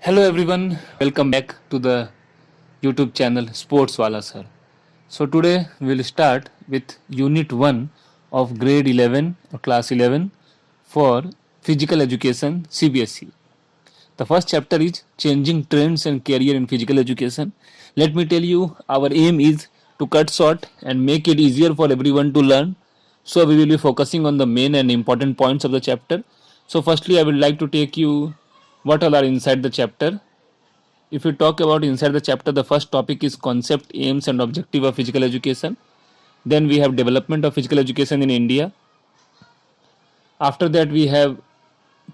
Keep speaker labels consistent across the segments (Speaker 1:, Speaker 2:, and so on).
Speaker 1: Hello everyone, welcome back to the YouTube channel Sports Wala Sir. So today we'll start with Unit 1 of Grade 11 or Class 11 for Physical Education CBSE. The first chapter is Changing Trends and Career in Physical Education. Let me tell you, our aim is to cut short and make it easier for everyone to learn. So we will be focusing on the main and important points of the chapter. So firstly, I would like to take you what all are inside the chapter. If we talk about inside the chapter, the first topic is concept, aims and objective of physical education. Then we have development of physical education in India. After that we have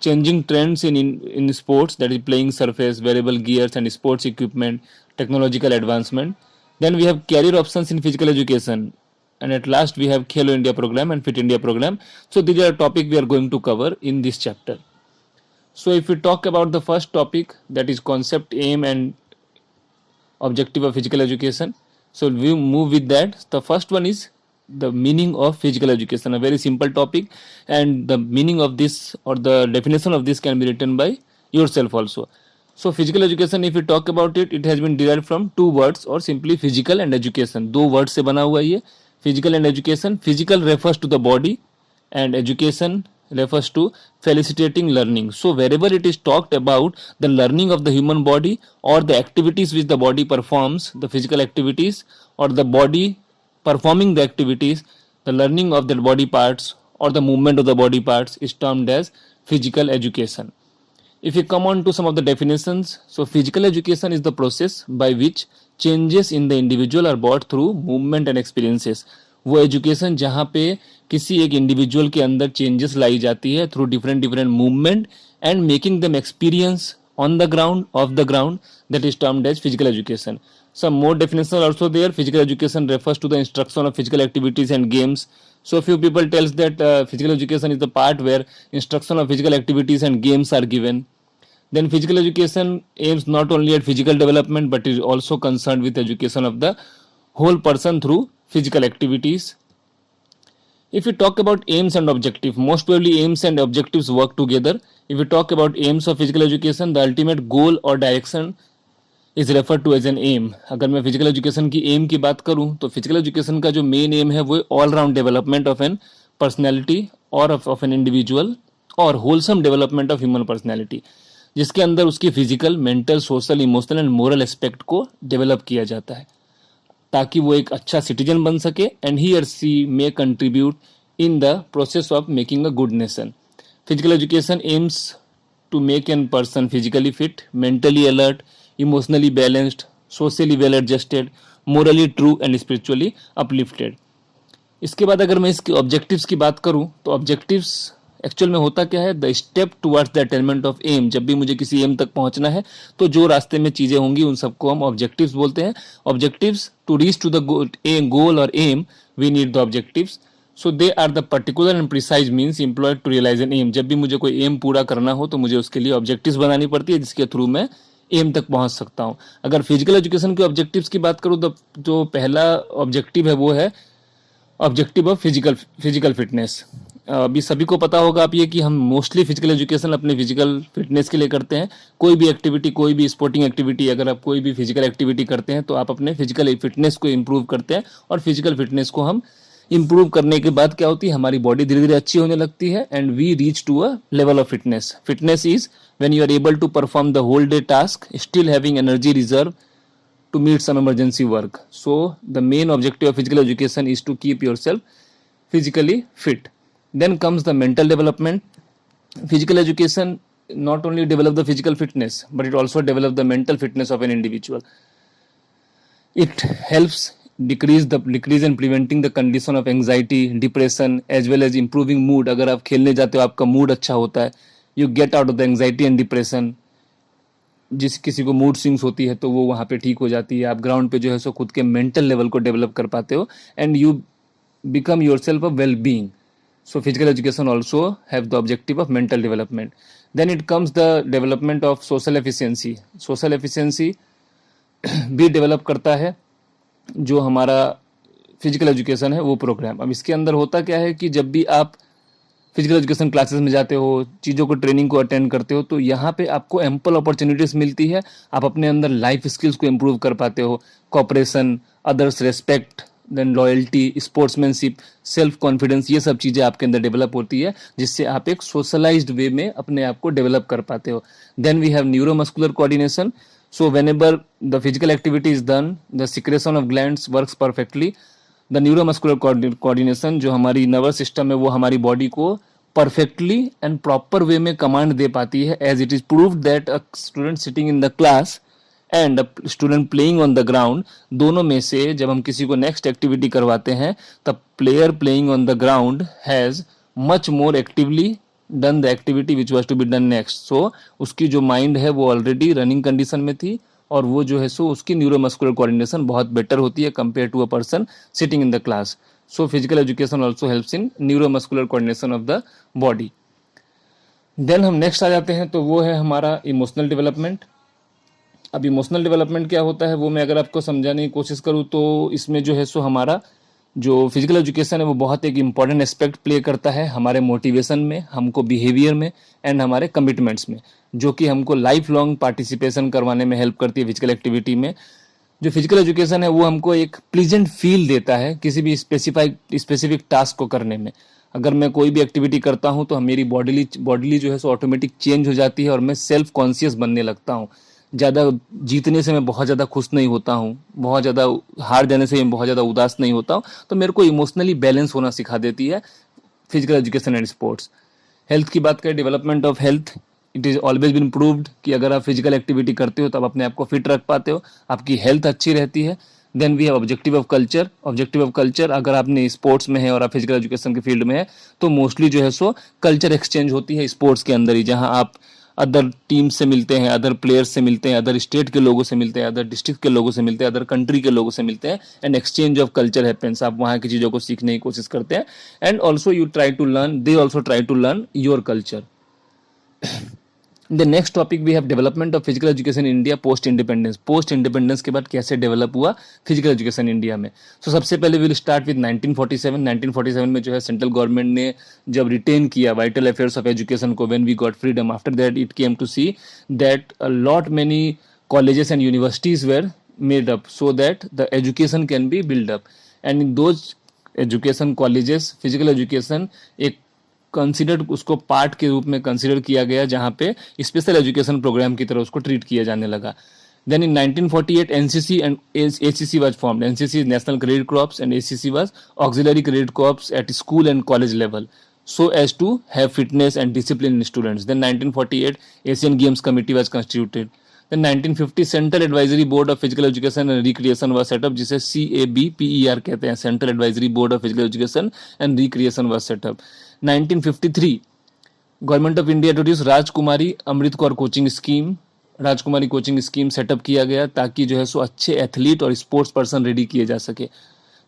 Speaker 1: changing trends in sports, that is playing surface, wearable gears and sports equipment, technological advancement. Then we have career options in physical education. And at last we have Khelo India program and Fit India program. So these are topics we are going to cover in this chapter. So if we talk about the first topic, that is concept, aim and objective of physical education. So we move with that. The first one is the meaning of physical education, a very simple topic, and the meaning of this or the definition of this can be written by yourself also. So physical education, if we talk about it, it has been derived from two words or simply physical and education. दो word से बना हुआ है ये, physical and education. Physical refers to the body and education refers to facilitating learning. So wherever it is talked about the learning of the human body or the activities which the body performs, the physical activities or the body performing the activities, the learning of the body parts or the movement of the body parts is termed as physical education. If we come on to some of the definitions, so physical education is the process by which changes in the individual are brought through movement and experiences. वो education जहाँ पे किसी एक individual के अंदर changes लाई जाती है through different movement and making them experience on the ground, off the ground, that is termed as physical education. Some more definitions are also there. Physical education refers to the instruction of physical activities and games. So few people tells that physical education is the part where instruction of physical activities and games are given. Then physical education aims not only at physical development but is also concerned with education of the whole person through physical activities. If we talk about aims and objectives, most probably aims and objectives work together. If we talk about aims of physical education, the ultimate goal or direction is referred to as an aim. अगर मैं physical education की aim की बात करूं तो physical education का जो main aim है वो all round development of an personality or of an individual और wholesome development of human personality, जिसके अंदर उसकी physical, mental, social, emotional and moral aspect को develop किया जाता है ताकि वो एक अच्छा सिटीजन बन सके and he or she may contribute in the process of making a good nation. Physical education aims to make an person physically fit, mentally alert, emotionally balanced, socially well adjusted, morally true and spiritually uplifted. इसके बाद अगर मैं इसके objectives की बात करूं तो objectives actual में होता क्या है, the step towards the attainment of aim. जब भी मुझे किसी एम तक पहुंचना है तो जो रास्ते में चीजें होंगी उन सबको हम ऑब्जेक्टिव्स बोलते हैं. Objectives to reach to the goal or aim we need the objectives. So they are the particular and precise means employed to realise an aim. जब भी मुझे कोई एम पूरा करना हो तो मुझे उसके लिए ऑब्जेक्टिव्स बनानी पड़ती है जिसके थ्रू मैं एम तक पहुंच सकता हूं. अगर फिजिकल एजुकेशन के ऑब्जेक्टिव्स की बात करूं तो जो पहला ऑब्जेक्टिव है वो है ऑब्जेक्टिव ऑफ फिजिकल फिटनेस. अभी सभी को पता होगा आप ये कि हम मोस्टली फिजिकल एजुकेशन अपने फिजिकल फिटनेस के लिए करते हैं. कोई भी एक्टिविटी, कोई भी स्पोर्टिंग एक्टिविटी, अगर आप कोई भी फिजिकल एक्टिविटी करते हैं तो आप अपने फिजिकल फिटनेस को इम्प्रूव करते हैं और फिजिकल फिटनेस को हम इम्प्रूव करने के बाद क्या होती है, हमारी बॉडी धीरे धीरे अच्छी होने लगती है and we reach to a level of fitness. Fitness is when you are able to perform the whole day task still having energy reserve to meet some emergency work. So the main objective of physical education is to keep yourself physically fit. Then comes the mental development. Physical education not only develop the physical fitness but it also develop the mental fitness of an individual. It helps decrease and preventing the condition of anxiety, depression as well as improving mood. अगर आप खेलने जाते हो आपका mood अच्छा होता है, you get out of the anxiety and depression. जिस किसी को मूड स्विंग्स होती है तो वो वहाँ पे ठीक हो जाती है. आप ग्राउंड पे जो है सो खुद के मेंटल लेवल को डेवलप कर पाते हो and you become yourself a well being. So physical education also have the objective of mental development. Then it comes the development of social efficiency. Social efficiency भी develop करता है जो हमारा physical education है वो programme. अब इसके अंदर होता क्या है कि जब भी आप फिजिकल एजुकेशन क्लासेस में जाते हो, चीज़ों को ट्रेनिंग को अटेंड करते हो, तो यहाँ पे आपको एम्पल अपॉर्चुनिटीज़ मिलती है। आप अपने अंदर लाइफ स्किल्स को इम्प्रूव कर पाते हो, cooperation, others respect, then loyalty, sportsmanship, self confidence, ये सब चीज़ें आपके अंदर डेवलप होती है, जिससे आप एक सोशलाइज्ड वे में अपने आप को डेवलप कर पाते हो। Then we have neuromuscular coordination. So whenever the physical activity is done, the secretion of glands works perfectly. The neuromuscular coordination जो हमारी नर्वस सिस्टम है वो हमारी बॉडी को परफेक्टली एंड प्रॉपर वे में कमांड दे पाती है, as it is proved that a student sitting in the class and a student playing on the ground, दोनों में से जब हम किसी को नेक्स्ट एक्टिविटी करवाते हैं तब player playing on the ground has much more actively done the activity which was to be done next. So उसकी जो माइंड है वो ऑलरेडी रनिंग कंडीशन में थी, और वो जो है सो उसकी न्यूरोमस्कुलर कोऑर्डिनेशन बहुत बेटर होती है compare to a person sitting in the class. So physical education also helps in neuromuscular coordination of the body. Then हम नेक्स्ट आ जाते हैं, तो वो है हमारा इमोशनल डेवलपमेंट. अब इमोशनल डेवलपमेंट क्या होता है वो मैं अगर आपको समझाने की कोशिश करूँ तो इसमें जो है सो हमारा जो फिजिकल एजुकेशन है वो बहुत एक इम्पॉर्टेंट एस्पेक्ट प्ले करता है हमारे मोटिवेशन में, हमको बिहेवियर में एंड हमारे कमिटमेंट्स में, जो कि हमको लाइफ लॉन्ग पार्टिसिपेशन करवाने में हेल्प करती है फिजिकल एक्टिविटी में. जो फिजिकल एजुकेशन है वो हमको एक प्लीजेंट फील देता है किसी भी स्पेसिफिक टास्क को करने में. अगर मैं कोई भी एक्टिविटी करता हूँ तो मेरी बॉडीली जो है सो ऑटोमेटिक चेंज हो जाती है और मैं सेल्फ कॉन्शियस बनने लगता हूँ. ज़्यादा जीतने से मैं बहुत ज़्यादा खुश नहीं होता हूँ, बहुत ज़्यादा हार जाने से मैं बहुत ज़्यादा उदास नहीं होता हूँ. तो मेरे को इमोशनली बैलेंस होना सिखा देती है physical education and sports. Health की बात करें, development of health, it is always been proved कि अगर आप फिजिकल एक्टिविटी करते हो तो आप अपने आप को फिट रख पाते हो, आपकी हेल्थ अच्छी रहती है. Then we have objective of culture. Objective of culture, अगर आपने स्पोर्ट्स में है और आप फिजिकल एजुकेशन के फील्ड में है तो मोस्टली जो है सो कल्चर एक्सचेंज होती है स्पोर्ट्स के अंदर ही, जहाँ आप अदर टीम से मिलते हैं, अदर प्लेयर्स से मिलते हैं, अदर स्टेट के लोगों से मिलते हैं, अदर डिस्ट्रिक्ट के लोगों से मिलते हैं, अदर कंट्री के लोगों से मिलते हैं, and exchange of culture happens. आप वहाँ की चीज़ों को सीखने की कोशिश करते हैं, and also you try to learn, they also try to learn your culture. The next topic we have development of physical education in India post independence. Post independence के बाद कैसे डेवलप हुआ फिजिकल एजुकेशन इंडिया में. सो सबसे पहले will start with 1947. 1947 में जो है सेंट्रल गवर्नमेंट ने जब रिटेन किया वाइटल अफेयर्स ऑफ एजुकेशन को, when we got freedom, after that it came to see that a lot many colleges and universities were made up so that the education can be build up. And in those education colleges physical education एक considered, उसको part के रूप में consider किया गया, जहाँ पे special education programme की तरह उसको ट्रीट किया जाने लगा. Then in 1948 NCC and ACC was formed. NCC is national credit corps and ACC was auxiliary credit corps at school and college level, so as to have fitness and discipline in students. Then 1948 Asian Games Committee was constituted. Then 1950 Central Advisory Board of Physical Education and Recreation was set up, जिसे CABPER कहते हैं, Central Advisory Board of Physical Education and Recreation was set up. 1953 government of India introduce Rajkumari Amrit Kaur coaching scheme. Rajkumari coaching scheme setup किया गया ताकि जो है सो अच्छे athlete और स्पोर्ट्स पर्सन रेडी किए जा सके.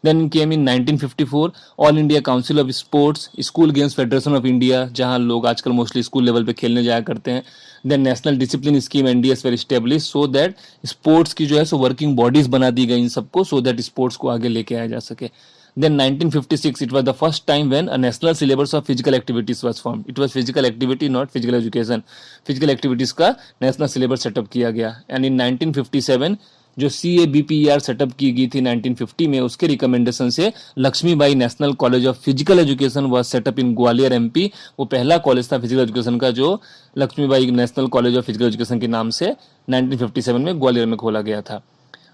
Speaker 1: Then came in 1954 all India council of sports, school games federation of India, जहां लोग आजकल मोस्टली स्कूल लेवल पे खेलने जाया करते हैं. Then national discipline scheme NDS were establish, so that sports की जो है सो वर्किंग बॉडीज बना दी गई इन सबको, सो दैट स्पोर्ट्स को आगे लेके आया जा सके. Then 1956 it was the first time when a national syllabus of physical activities was formed. It was physical activity, not physical education. Physical activities का national syllabus setup किया गया. And in 1957 जो CABPER सेटअप की गई थी 1950 में, उसके recommendation से Lakshmibai national college of physical education was set up in Gwalior MP. वो पहला कॉलेज था फिजिकल एजुकेशन का जो Lakshmibai national college of physical education के नाम से 1957 में ग्वालियर में खोला गया था.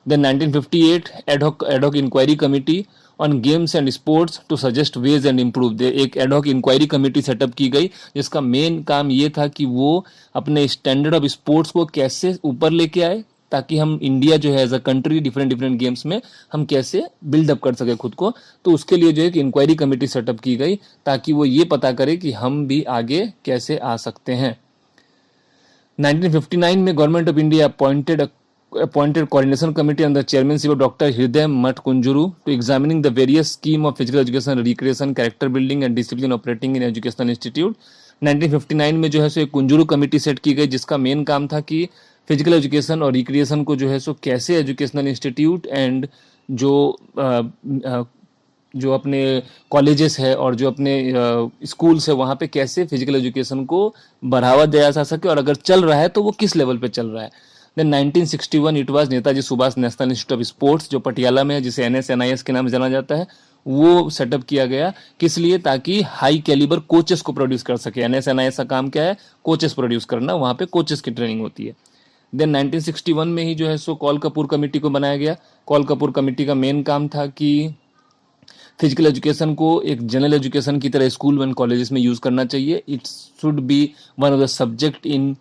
Speaker 1: Then 1958 ad hoc inquiry committee on games and sports to suggest ways and improve. एक एडहॉक इंक्वायरी कमेटी सेटअप की गई जिसका मेन काम ये था कि वो अपने स्टैंडर्ड ऑफ स्पोर्ट्स को कैसे ऊपर लेके आए, ताकि हम इंडिया जो है as a country different games में हम कैसे बिल्डअप कर सके खुद को. तो उसके लिए जो है कि इंक्वायरी कमेटी सेटअप की गई ताकि वो ये पता करे कि हम भी आगे कैसे आ सकते हैं. 1959 में government of India appointed coordination committee under chairmanship of Dr. Hriday Math Kunjuru to examining the various scheme of physical education, recreation, character building and discipline operating in educational institute. 1959 में जो है सो एक कुंजुरू कमेटी सेट की गई जिसका main काम था कि फिजिकल एजुकेशन और रिक्रिएशन को जो है सो कैसे एजुकेशनल इंस्टीट्यूट एंड जो जो अपने कॉलेजेस है और जो अपने स्कूल्स है वहाँ पे कैसे फिजिकल एजुकेशन को बढ़ावा दिया जा सके, और अगर चल रहा है तो वो किस लेवल पे चल रहा है। Then 1961 it was Netaji Subhash national institute of sports, जो पटियाला में है, जिसे NSNIS के नाम से जाना जाता है, वो सेटअप किया गया। किस लिए? ताकि हाई कैलिबर कोचेस को प्रोड्यूस कर सके। NSNIS का काम क्या है? कोचेस प्रोड्यूस करना, वहाँ पे कोचेस की ट्रेनिंग होती है। देन 1961 में ही जो है सो कॉल कपूर कमेटी को बनाया गया। कॉल कपूर कमेटी का मेन काम था कि फिजिकल एजुकेशन को एक जनरल एजुकेशन की तरह स्कूल एंड कॉलेजेस में यूज़ करना चाहिए। It should be one of the subject in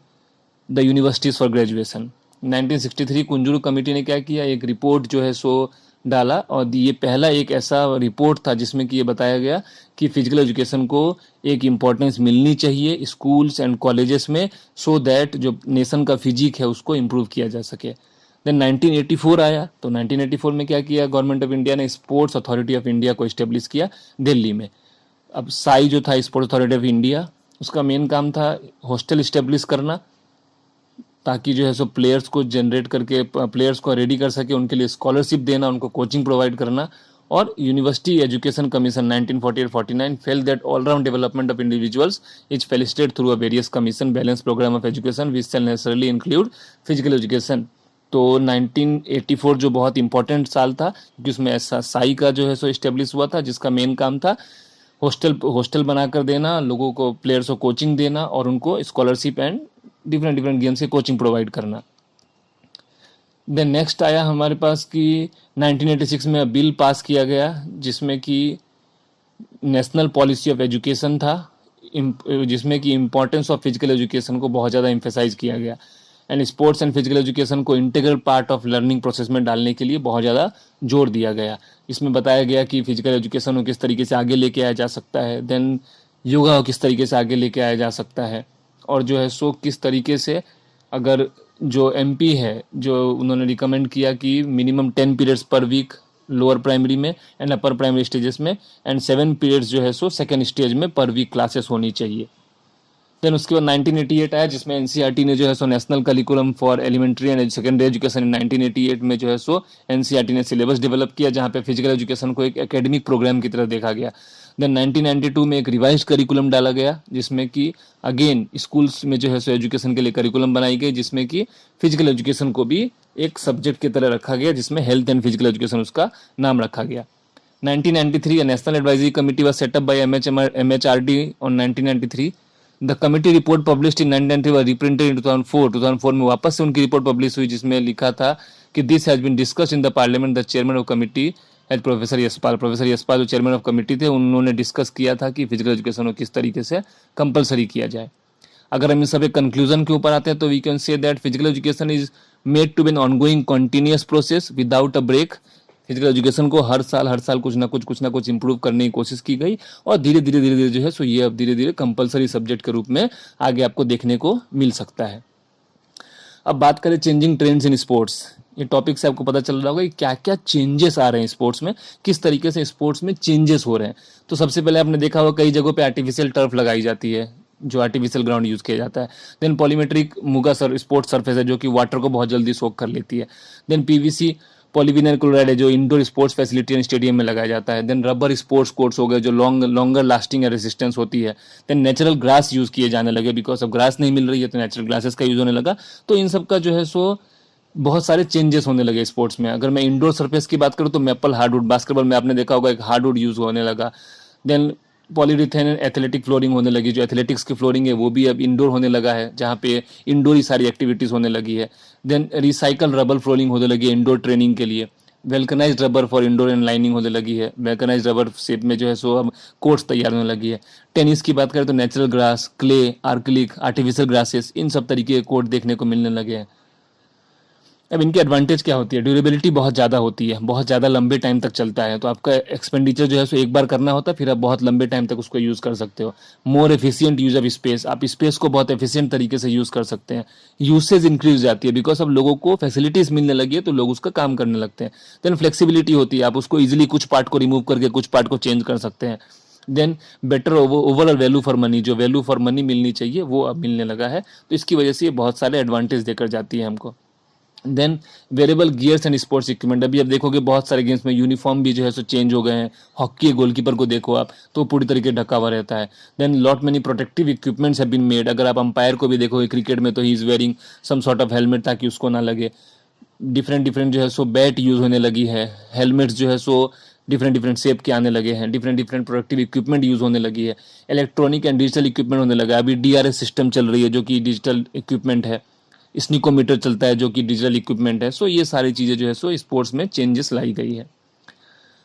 Speaker 1: the universities for graduation. 1963 Kunzru committee ने क्या किया, एक रिपोर्ट जो है सो डाला, और ये पहला एक ऐसा रिपोर्ट था जिसमें कि ये बताया गया कि फिजिकल एजुकेशन को एक इम्पोर्टेंस मिलनी चाहिए स्कूल्स एंड कॉलेजेस में, सो दैट जो नेशन का फिजिक है उसको इम्प्रूव किया जा सके। देन 1984 आया, तो 1984 में क्या किया, गवर्नमेंट ऑफ इंडिया ने स्पोर्ट्स अथॉरिटी ऑफ इंडिया को इस्टेब्लिश किया दिल्ली में। अब साई जो था स्पोर्ट्स अथॉरिटी ऑफ इंडिया, उसका मेन काम था हॉस्टल इस्टेब्लिश करना, ताकि जो है सो प्लेयर्स को जनरेट करके प्लेयर्स को रेडी कर सके, उनके लिए स्कॉलरशिप देना, उनको कोचिंग प्रोवाइड करना। और university education commission 1948-49 felt that all round development of individuals is facilitated through a various commission balance programme of education which shall necessarily include physical education. तो 1984 जो बहुत इंपॉर्टेंट साल था, क्योंकि उसमें ऐसा साई का जो है सो इस्टेब्लिश हुआ था, जिसका मेन काम था हॉस्टल बनाकर देना, लोगों को प्लेयर्स को कोचिंग देना और उनको scholarship and different different games से कोचिंग प्रोवाइड करना। देन नेक्स्ट आया हमारे पास कि 1986 में बिल पास किया गया जिसमें कि नेशनल पॉलिसी ऑफ एजुकेशन था, जिसमें कि इम्पोर्टेंस ऑफ फिजिकल एजुकेशन को बहुत ज़्यादा एम्फेसाइज किया गया and sports and physical education को integral part of learning process में डालने के लिए बहुत ज़्यादा जोर दिया गया। इसमें बताया गया कि फिजिकल एजुकेशन को किस तरीके से आगे लेके आया जा सकता है, देन योगा को किस तरीके से आगे लेके आया जा सकता है, और जो है सो किस तरीके से अगर जो MP है, जो उन्होंने रिकमेंड किया कि minimum 10 periods per week lower primary में एंड अपर प्राइमरी स्टेजेस में एंड 7 पीरियड्स जो है सो सेकेंड स्टेज में पर वीक क्लासेस होनी चाहिए। देन उसके बाद 1988 आया, जिसमें NCERT ने जो है सो national curriculum for elementary and secondary education in 1988 में जो है सो NCERT ने सिलेबस डेवलप किया, जहाँ पे फिजिकल एजुकेशन को एक एकेडमिक प्रोग्राम की तरह देखा गया। देन 1992 में एक रिवाइज्ड करिकुलम डाला गया, जिसमें कि अगेन स्कूल्स में जो है सो एजुकेशन के लिए करिकुलम बनाई गई, जिसमें कि फिजिकल एजुकेशन को भी एक सब्जेक्ट की तरह रखा गया, जिसमें हेल्थ एंड फिजिकल एजुकेशन उसका नाम रखा गया। 1993 national advisory committee was set up by MHRD on 1993। The committee report published in 1993 was reprinted in 2004 में वापस से उनकी रिपोर्ट पब्लिश हुई, जिसमें लिखा था कि this has been discussed in the parliament, the chairman of committee as professor Yashpal जो चेयरमैन ऑफ कमिटी थे, उन्होंने डिस्कस किया था कि फिजिकल एजुकेशन को किस तरीके से कंपलसरी किया जाए। अगर हम इन सब एक कंक्लूजन के ऊपर आते हैं तो we can say that physical education is made to be an ongoing continuous process without a break. Physical education को हर साल कुछ ना कुछ इंप्रूव करने की कोशिश की गई, और धीरे धीरे जो है सो ये अब धीरे धीरे कंपलसरी सब्जेक्ट के रूप में आगे आपको देखने को मिल सकता है। अब बात करें चेंजिंग ट्रेंड्स इन स्पोर्ट्स। ये टॉपिक से आपको पता चल रहा होगा कि क्या क्या चेंजेस आ रहे हैं स्पोर्ट्स में, किस तरीके से स्पोर्ट्स में चेंजेस हो रहे हैं। तो सबसे पहले आपने देखा होगा कई जगहों पे आर्टिफिशियल टर्फ लगाई जाती है, जो आर्टिफिशियल ग्राउंड यूज़ किया जाता है। देन पॉलीमेट्रिक मुगा स्पोर्ट्स सरफेस है, जो कि वाटर को बहुत जल्दी सोख कर लेती है। देन PVC पॉलीविनाइल क्लोराइड है, जो indoor sports facility and stadium में लगाया जाता है। देन रबर स्पोर्ट्स कोर्ट्स हो गए, जो लॉन्गर लास्टिंग एंड रेसिस्टेंस होती है। देन नेचुरल ग्रास यूज़ किए जाने लगे, बिकॉज अब ग्रास नहीं मिल रही है तो नेचुरल ग्रासेस का यूज़ होने लगा। तो इन सब का जो है सो बहुत सारे चेंजेस होने लगे स्पोर्ट्स में। अगर मैं इंडोर सरफेस की बात करूँ तो मैपल हार्डवुड, बास्केटबॉल में आपने देखा होगा एक हार्डवुड यूज़ होने लगा। देन पॉलीरिथेन एथलेटिक फ्लोरिंग होने लगी, जो एथलेटिक्स की फ्लोरिंग है वो भी अब इंडोर होने लगा है, जहाँ पे इंडोर ही सारी एक्टिविटीज़ होने लगी है। देन रिसाइकल रबर फ्लोरिंग होने लगी है इंडोर ट्रेनिंग के लिए। Vulcanised rubber for indoor and lining होने लगी है। वेल्कनाइज्ड रबर शेप में जो है सो अब कोर्ट्स तैयार होने लगी है। टेनिस की बात करें तो natural grass, clay, acrylic, artificial grasses, इन सब तरीके के कोर्ट देखने को मिलने लगे हैं। अब इनकी एडवांटेज क्या होती है? ड्यूरेबिलिटी बहुत ज़्यादा होती है, बहुत ज़्यादा लंबे टाइम तक चलता है, तो आपका एक्सपेंडिचर जो है सो एक बार करना होता है, फिर आप बहुत लंबे टाइम तक उसको यूज़ कर सकते हो। More efficient use of space, आप स्पेस को बहुत एफिशिएंट तरीके से यूज़ कर सकते हैं। यूसेज इंक्रीज हो जाती है, बिकॉज अब लोगों को फैसिलिटीज़ मिलने लगी है तो लोग उसका काम करने लगते हैं। देन फ्लेक्सिबिलिटी होती है, आप उसको ईजिली कुछ पार्ट को रिमूव करके कुछ पार्ट को चेंज कर सकते हैं। Then better overall value for money, जो वैल्यू फॉर मनी मिलनी चाहिए वो अब मिलने लगा है, तो इसकी वजह से ये बहुत सारे एडवांटेज देकर जाती है हमको। Then wearable gears and sports equipment, अभी आप देखोगे बहुत सारे गेम्स में यूनिफॉर्म भी जो है सो चेंज हो गए हैं। हॉकी के गोलकीपर को देखो आप, तो पूरी तरीके ढका हुआ रहता है। Then lot many protective equipments have been made, अगर आप अंपायर को भी देखोगे क्रिकेट में तो he is wearing some sort of helmet ताकि उसको ना लगे। डिफरेंट डिफरेंट जो है सो बैट यूज होने लगी है, हेलमेट्स जो है सो डिफरेंट डिफरेंट शेप के आने लगे हैं, different different productive equipment use होने लगी है, इलेक्ट्रॉनिक एंड डिजिटल इक्विपमेंट होने लगा है। अभी डीआरएस सिस्टम चल रही है जो कि डिजिटल इक्विपमेंट है, स्निकोमीटर चलता है जो कि डिजिटल इक्विपमेंट है। सो ये सारी चीज़ें जो है सो स्पोर्ट्स में चेंजेस लाई गई है।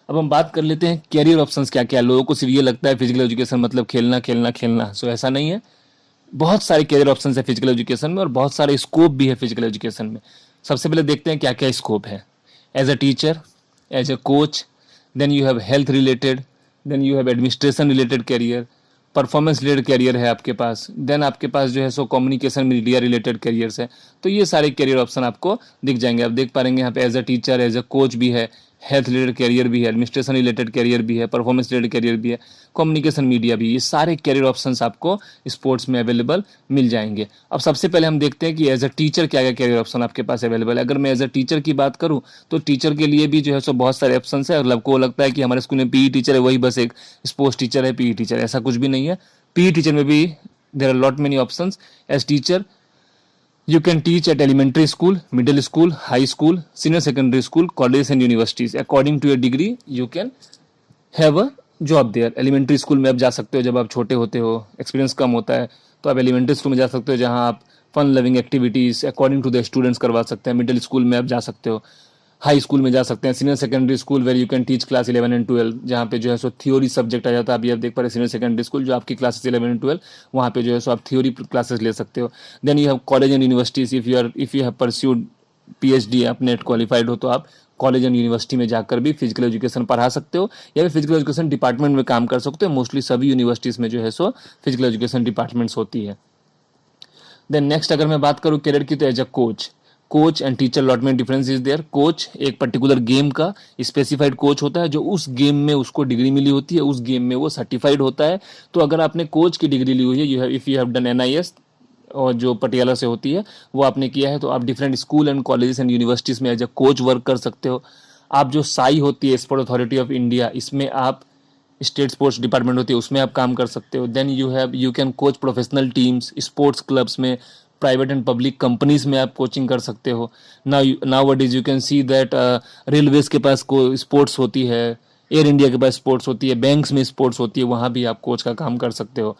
Speaker 1: अब हम बात कर लेते हैं कैरियर ऑप्शंस क्या क्या। लोगों को सिर्फ ये लगता है फिजिकल एजुकेशन मतलब खेलना खेलना खेलना, सो ऐसा नहीं है। बहुत सारे कैरियर ऑप्शंस है फिजिकल एजुकेशन में और बहुत सारे स्कोप भी है फिजिकल एजुकेशन में। सबसे पहले देखते हैं क्या क्या स्कोप है। As a teacher, as a coach, then you have health related, then you have administration related career, performance related career है आपके पास, देन आपके पास जो है सो कम्युनिकेशन मीडिया रिलेटेड कैरियर्स है। तो ये सारे कैरियर ऑप्शन आपको दिख जाएंगे। आप देख पाएंगे यहाँ पे as a teacher, as a coach भी है, हेल्थ रिलेटेड कैरियर भी है, एडमिनिस्ट्रेशन रिलेटेड कैरियर भी है, परफॉर्मेंस रिलेटेड कैरियर भी है, कम्युनिकेशन मीडिया भी। ये सारे कैरियर ऑप्शंस आपको स्पोर्ट्स में अवेलेबल मिल जाएंगे। अब सबसे पहले हम देखते हैं कि एज अ टीचर क्या क्या कैरियर ऑप्शन आपके पास अवेलेबल है। अगर मैं एज अ टीचर की बात करूं तो टीचर के लिए भी जो है सो बहुत सारे ऑप्शन है। और को लगता है कि हमारे स्कूल में पीई टीचर है वही बस एक स्पोर्ट्स टीचर है, पीई टीचर, ऐसा कुछ भी नहीं है। पीई टीचर में भी there are lot many options. As teacher you can teach at elementary school, middle school, high school, senior secondary school, colleges and universities. According to your degree, you can have a job there. Elementary school में आप जा सकते हो जब आप छोटे होते हो, एक्सपीरियंस कम होता है, तो आप एलिमेंट्री स्कूल में जा सकते हो जहां आप fun loving activities according to the students करवा सकते हैं। मिडिल स्कूल में आप जा सकते हो, हाई स्कूल में जा सकते हैं, senior secondary school where you can teach class 11 and 12, जहाँ पे जो है सो थ्योरी सब्जेक्ट आ जाता है। अभी आप देख पा रहे सीनियर सेकेंडरी स्कूल जो आपकी क्लासेस 11 एंड 12, वहाँ पे जो है सो आप थ्योरी क्लासेस ले सकते हो। Then you have college and universities, if you have pursued PhD, आप नेट क्वालिफाइड हो तो आप कॉलेज एंड यूनिवर्सिटी में जाकर भी फिजिकल एजुकेशन पढ़ा सकते हो या फिर फिजिकल एजुकेशन डिपार्टमेंट में काम कर सकते हो। मोस्टली सभी यूनिवर्सिटीज़ में जो है सो फिजिकल एजुकेशन डिपार्टमेंट्स होती है। देन नेक्स्ट अगर मैं बात करूँ करियर की तो as a coach and teacher lot में डिफरेंस इज देयर। कोच एक पर्टिकुलर गेम का स्पेसिफाइड कोच होता है जो उस गेम में उसको डिग्री मिली होती है, उस गेम में वो सर्टिफाइड होता है। तो अगर आपने कोच की डिग्री ली हुई है, if you have done NIS और जो पटियाला से होती है वो आपने किया है, तो आप different school and colleges and universities में एज अ कोच वर्क कर सकते हो। आप जो साई होती है स्पोर्ट अथॉरिटी ऑफ इंडिया, इसमें आप स्टेट स्पोर्ट्स डिपार्टमेंट होती है उसमें आप काम कर सकते हो। Then you can coach professional teams, sports clubs में, प्राइवेट एंड पब्लिक कंपनीज में आप कोचिंग कर सकते हो। Now what is you can see that railways के पास को स्पोर्ट्स होती है, एयर इंडिया के पास स्पोर्ट्स होती है, बैंक्स में स्पोर्ट्स होती है, वहाँ भी आप कोच का काम कर सकते हो।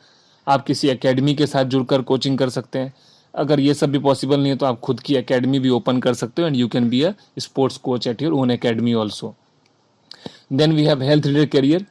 Speaker 1: आप किसी एकेडमी के साथ जुड़कर कोचिंग कर सकते हैं। अगर ये सब भी पॉसिबल नहीं है तो आप खुद की एकेडमी भी ओपन कर सकते हो and you can be a sports coach at your own academy also. Then we have health related career.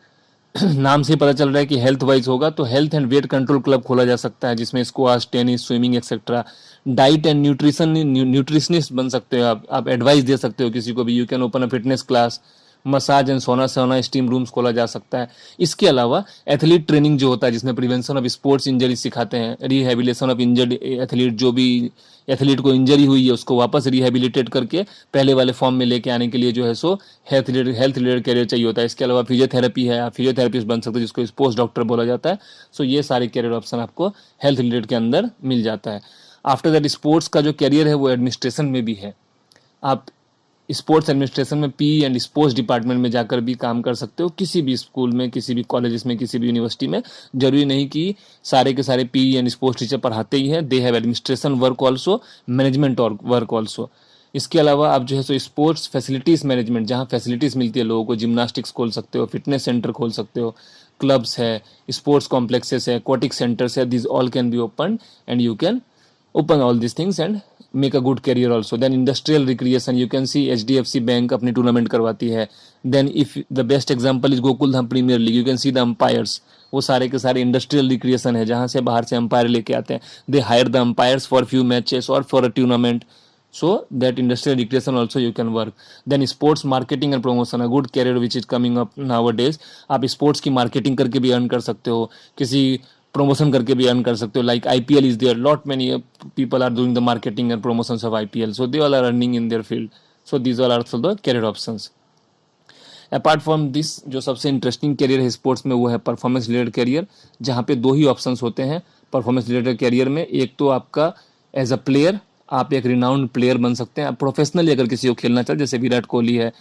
Speaker 1: नाम से पता चल रहा है कि हेल्थ वाइज होगा, तो health and weight control club खोला जा सकता है जिसमें squash, tennis, swimming etcetera. Diet and nutritionist बन सकते हो आप एडवाइस दे सकते हो किसी को भी। You can open a fitness class, massage and सोना स्टीम रूम्स खोला जा सकता है। इसके अलावा एथलीट ट्रेनिंग जो होता है जिसमें प्रिवेंशन ऑफ स्पोर्ट्स इंजरी सिखाते हैं, रिहेबिलेशन ऑफ इंजर्ड एथलीट, जो भी एथलीट को इंजरी हुई है उसको वापस रिहेबिलिटेट करके पहले वाले फॉर्म में लेके आने के लिए जो है सो हेल्थ रिलेटेड कैरियर चाहिए होता है। इसके अलावा फिजियोथेरेपी है, आप फिजियोथेरेपिस्ट बन सकते हो जिसको स्पोर्ट्स डॉक्टर बोला जाता है। सो ये सारे कैरियर ऑप्शन आपको हेल्थ रिलेटेड के अंदर मिल जाता है। आफ्टर दैट स्पोर्ट्स का जो कैरियर है वो एडमिनिस्ट्रेशन में भी है। आप स्पोर्ट्स एडमिनिस्ट्रेशन में पी एंड स्पोर्ट्स डिपार्टमेंट में जाकर भी काम कर सकते हो, किसी भी स्कूल में, किसी भी कॉलेजेस में, किसी भी यूनिवर्सिटी में। जरूरी नहीं कि सारे के सारे पी एंड स्पोर्ट्स टीचर पढ़ाते ही हैं, they have administration work also, management work also. इसके अलावा आप जो है सो स्पोर्ट्स फैसिलिटीज़ मैनेजमेंट, जहाँ फैसिलिटीज़ मिलती है लोगों को, जिम्नास्टिक्स खोल सकते हो, फिटनेस सेंटर खोल सकते हो, क्लब्स है, स्पोर्ट्स कॉम्प्लेक्सेस है, एक्वाटिक सेंटर्स है, this all can be open and you can open all these things and make a good career also. Then industrial recreation, you can see HDFC bank अपनी tournament करवाती है। Then if the best example is Gokuldham premier league, you can see the umpires, वो सारे के सारे industrial recreation है जहाँ से बाहर से अंपायर लेके आते हैं। They hire the umpires for few matches और for a tournament, so that industrial recreation also you can work. Then sports marketing and promotion, a good career which is coming up nowadays. आप sports की marketing करके भी earn कर सकते हो, किसी promotion करके भी अर्न कर सकते हो। Like IPL is there, lot many people are doing the marketing and promotions of IPL, so they all are earning in their field. So these all are also the career options. Apart from this, जो सबसे interesting career है sports में वो है performance related career, जहाँ पे दो ही options होते हैं परफॉर्मेंस रिलेटेड कैरियर में। एक तो आपका एज अ प्लेयर आप एक रिनाउंड प्लेयर बन सकते हैं। आप प्रोफेशनली अगर किसी को खेलना चाहते, जैसे विराट कोहली है,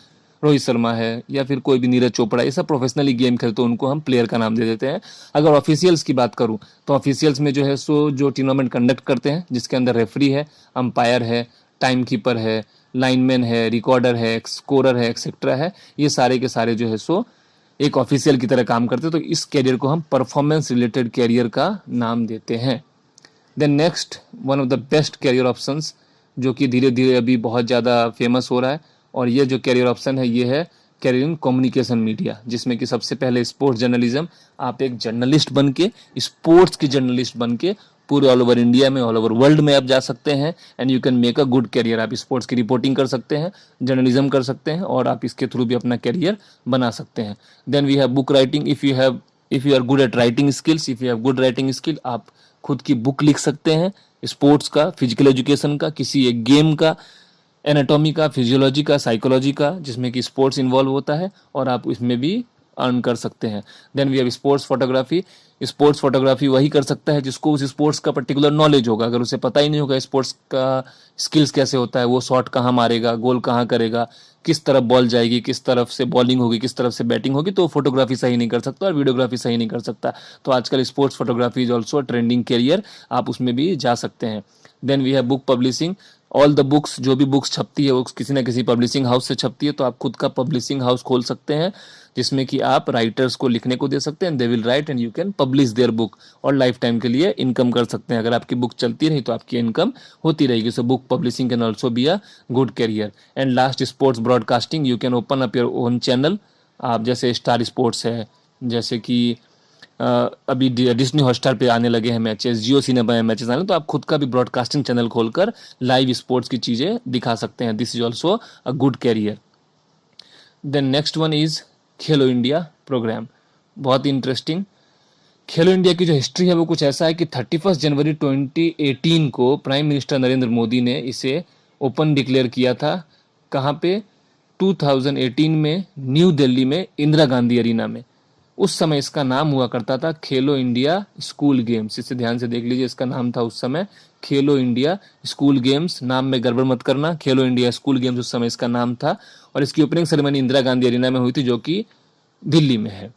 Speaker 1: रोहित शर्मा है, या फिर कोई भी नीरज चोपड़ा, ये सब प्रोफेशनली गेम खेलते हैं, उनको हम प्लेयर का नाम दे देते हैं। अगर ऑफिशियल्स की बात करूं तो ऑफिशियल्स में जो है सो जो टूर्नामेंट कंडक्ट करते हैं, जिसके अंदर रेफरी है, अंपायर है, टाइम कीपर है, लाइनमैन है, रिकॉर्डर है, स्कोरर है, एक्सेट्रा है, ये सारे के सारे जो है सो एक ऑफिशियल की तरह काम करते हैं। तो इस कैरियर को हम परफॉर्मेंस रिलेटेड कैरियर का नाम देते हैं। Then next, one of the best career options जो कि धीरे धीरे अभी बहुत ज़्यादा फेमस हो रहा है, और ये जो कैरियर ऑप्शन है ये है कैरियर इन कम्युनिकेशन मीडिया, जिसमें कि सबसे पहले स्पोर्ट्स जर्नलिज्म। आप एक जर्नलिस्ट बन के, स्पोर्ट्स की जर्नलिस्ट बन के पूरे ऑल ओवर इंडिया में, ऑल ओवर वर्ल्ड में आप जा सकते हैं, and you can make a good career. आप स्पोर्ट्स की रिपोर्टिंग कर सकते हैं, जर्नलिज्म कर सकते हैं, और आप इसके थ्रू भी अपना कैरियर बना सकते हैं। Then we have book writing. If you are good at writing skills, if you have good writing skill, आप खुद की बुक लिख सकते हैं, स्पोर्ट्स का, फिजिकल एजुकेशन का, किसी एक गेम का, एनाटॉमी का, फिजियोलॉजी का, साइकोलॉजी का, जिसमें कि स्पोर्ट्स इन्वॉल्व होता है, और आप इसमें भी अर्न कर सकते हैं। Then we have sports photography. Sports photography वही कर सकता है जिसको उस स्पोर्ट्स का पर्टिकुलर नॉलेज होगा। अगर उसे पता ही नहीं होगा स्पोर्ट्स का स्किल्स कैसे होता है, वो शॉट कहाँ मारेगा, गोल कहाँ करेगा, किस तरफ बॉल जाएगी, किस तरफ से बॉलिंग होगी, किस तरफ से बैटिंग होगी, तो फोटोग्राफी सही नहीं कर सकता और वीडियोग्राफी सही नहीं कर सकता। तो आजकल sports photography is also trending career, आप उसमें भी जा सकते हैं। Then we have book publishing. All the books, जो भी बुक्स छपती है वो किसी ना किसी पब्लिशिंग हाउस से छपती है, तो आप खुद का पब्लिशिंग हाउस खोल सकते हैं, जिसमें कि आप राइटर्स को लिखने को दे सकते हैं, they will write and you can publish their book, और लाइफ टाइम के लिए इनकम कर सकते हैं। अगर आपकी बुक चलती रही तो आपकी इनकम होती रहेगी। So book publishing can also be a good career. And last, sports broadcasting. You can open up your own channel. आप जैसे स्टार स्पोर्ट्स है, जैसे कि अभी डिज्नी हॉटस्टार पे आने लगे हैं मैचेस, जियो सिनेमा में मैचेस आने, तो आप खुद का भी ब्रॉडकास्टिंग चैनल खोलकर लाइव स्पोर्ट्स की चीज़ें दिखा सकते हैं। This is also a good career. Then next one is Khelo India program. बहुत ही इंटरेस्टिंग। खेलो इंडिया की जो हिस्ट्री है वो कुछ ऐसा है कि 31 जनवरी 2018 को प्राइम मिनिस्टर नरेंद्र मोदी ने इसे ओपन डिक्लेयर किया था। कहाँ पे? 2018 में न्यू दिल्ली में इंदिरा गांधी अरीना में। उस समय इसका नाम हुआ करता था खेलो इंडिया स्कूल गेम्स। इसे ध्यान से देख लीजिए, इसका नाम था उस समय खेलो इंडिया स्कूल गेम्स। नाम में गड़बड़ मत करना, खेलो इंडिया स्कूल गेम्स उस समय इसका नाम था, और इसकी opening ceremony Indira Gandhi arena में हुई थी, जो कि दिल्ली में है।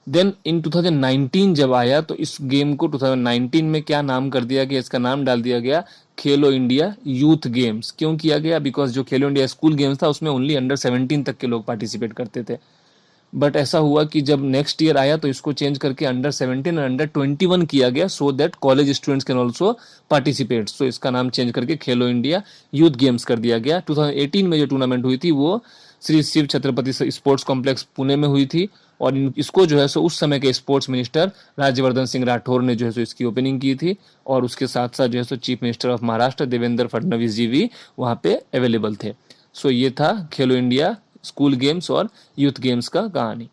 Speaker 1: देन इन 2019 जब आया तो इस गेम को 2019 में क्या नाम कर दिया गया? इसका नाम डाल दिया गया खेलो इंडिया यूथ गेम्स। क्यों किया गया? बिकॉज जो खेलो इंडिया स्कूल गेम्स था उसमें ओनली अंडर 17 तक के लोग पार्टिसिपेट करते थे। बट ऐसा हुआ कि जब नेक्स्ट ईयर आया तो इसको चेंज करके अंडर 17 और अंडर 21 किया गया, so that college students can also participate. So इसका नाम चेंज करके खेलो इंडिया यूथ गेम्स कर दिया गया। 2018 में जो टूर्नामेंट हुई थी वो श्री शिव छत्रपति स्पोर्ट्स कॉम्प्लेक्स पुणे में हुई थी, और इसको जो है सो उस समय के स्पोर्ट्स मिनिस्टर राज्यवर्धन सिंह राठौर ने जो है सो इसकी ओपनिंग की थी, और उसके साथ साथ जो है so chief minister of Maharashtra Devendra Fadnavis ji भी वहाँ पे अवेलेबल थे। सो ये था खेलो इंडिया स्कूल गेम्स और यूथ गेम्स का कहानी।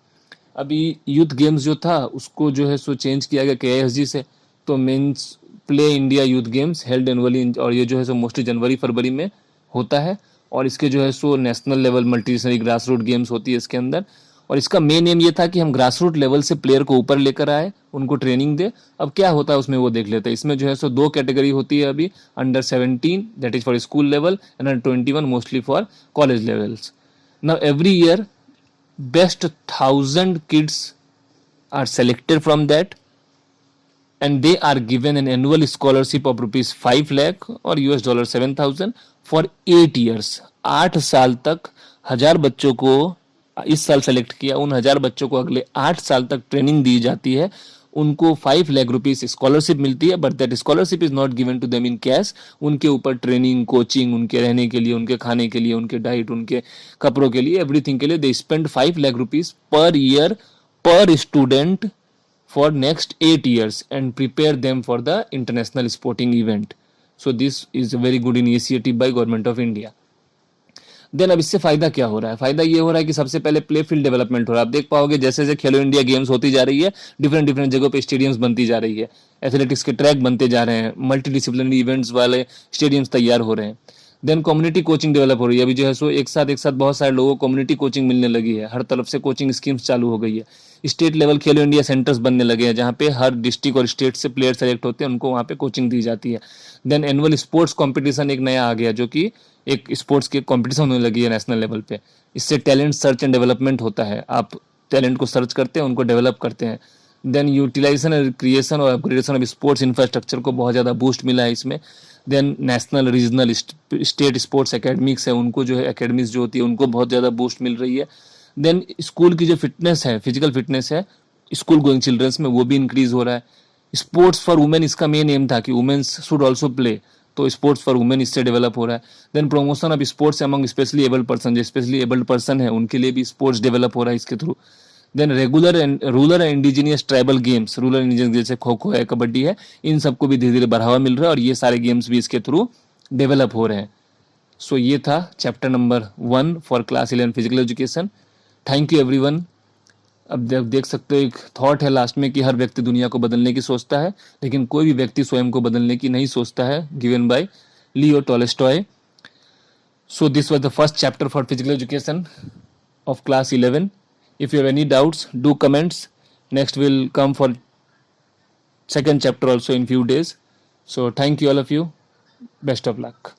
Speaker 1: अभी यूथ गेम्स जो था उसको जो है सो चेंज किया गया KISG से, तो means play India youth games held annually, और ये जो है सो मोस्टली जनवरी फरवरी में होता है, और इसके जो है सो national level multinational grass root games होती है इसके अंदर। और इसका मेन एम ये था कि हम ग्रास रूट लेवल से प्लेयर को ऊपर लेकर आए, उनको ट्रेनिंग दे। अब क्या होता है उसमें वो देख लेते हैं। इसमें जो है सो 2 कैटेगरी होती है अभी, under 17 that is for school level, and under 21 mostly for college levels. Now every year best 1000 kids are selected from that, and they are given an annual scholarship of rupees 5 lakh or $7,000 for 8 years। 8 साल तक 1000 बच्चों को इस साल select किया, उन 1000 बच्चों को अगले 8 साल तक ट्रेनिंग दी जाती है, उनको 5 लाख रुपीस स्कॉलरशिप मिलती है, but that scholarship is not given to them in cash. उनके ऊपर ट्रेनिंग, कोचिंग, उनके रहने के लिए, उनके खाने के लिए, उनके डाइट, उनके कपड़ों के लिए, एवरीथिंग के लिए they spend 5 lakh rupees per year per student for next 8 years and prepare them for the international sporting event. So this is a very good initiative by government of India. Then अब इससे फायदा क्या हो रहा है? फायदा ये हो रहा है कि सबसे पहले प्ले फील्ड डेवलपमेंट हो रहा है। आप देख पाओगे जैसे जैसे खेलो इंडिया गेम्स होती जा रही है, डिफरेंट डिफरेंट जगहों पे स्टेडियम्स बनती जा रही है, एथलेटिक्स के ट्रैक बनते जा रहे हैं, मल्टी डिसिप्लिनरी इवेंट्स वाले स्टेडियम्स तैयार हो रहे हैं। देन कम्युनिटी कोचिंग डेवलप हो रही है अभी जो है सो एक साथ बहुत सारे लोगों को कम्युनिटी कोचिंग मिलने लगी है, हर तरफ से कोचिंग स्कीम्स चालू हो गई है। स्टेट लेवल खेलो इंडिया सेंटर्स बनने लगे हैं जहाँ पे हर डिस्ट्रिक्ट और स्टेट से प्लेयर सेलेक्ट होते हैं, उनको वहाँ पे कोचिंग दी जाती है। देन एनुअल स्पोर्ट्स कॉम्पिटिशन एक नया आ गया जो कि एक स्पोर्ट्स की कॉम्पिटिशन होने लगी है नेशनल लेवल पे। इससे टैलेंट सर्च एंड डेवलपमेंट होता है, आप टैलेंट को सर्च करते हैं, उनको डेवलप करते हैं। देन यूटिलाइजेशन एंड क्रिएशन और अपग्रेडेशन ऑफ स्पोर्ट्स इंफ्रास्ट्रक्चर को बहुत ज़्यादा बूस्ट मिला है इसमें। Then national regional state sports academics है, उनको जो है एकेडमिक्स जो होती है उनको बहुत ज़्यादा बूस्ट मिल रही है। देन स्कूल की जो फिटनेस है, फिजिकल फिटनेस है स्कूल गोइंग चिल्ड्रंस में, वो भी इंक्रीज हो रहा है। स्पोर्ट्स फॉर वुमेन इसका मेन एम था कि वुमेन्स शुड ऑल्सो प्ले, तो स्पोर्ट्स फॉर वुमेन इससे डेवलप हो रहा है। Then promotion of sports among specially abled person, जो स्पेशली एबल्ड पर्सन है उनके लिए भी स्पोर्ट्स डेवलप हो रहा है इसके थ्रू। Then regular and rural and indigenous tribal games, rural indigenous जैसे खो खो है, कबड्डी है, इन सबको भी धीरे धीरे बढ़ावा मिल रहा है और ये सारे गेम्स भी इसके थ्रू डेवलप हो रहे हैं। सो ये था chapter number 1 for class 11 physical education. Thank you everyone. अब देख सकते हो एक थॉट है लास्ट में कि हर व्यक्ति दुनिया को बदलने की सोचता है, लेकिन कोई भी व्यक्ति स्वयं को बदलने की नहीं सोचता है, given by Leo Tolstoy. So this was the first chapter for physical education of class 11. If you have any doubts, do comments. Next will come for second chapter also in few days. So thank you all of you. Best of luck.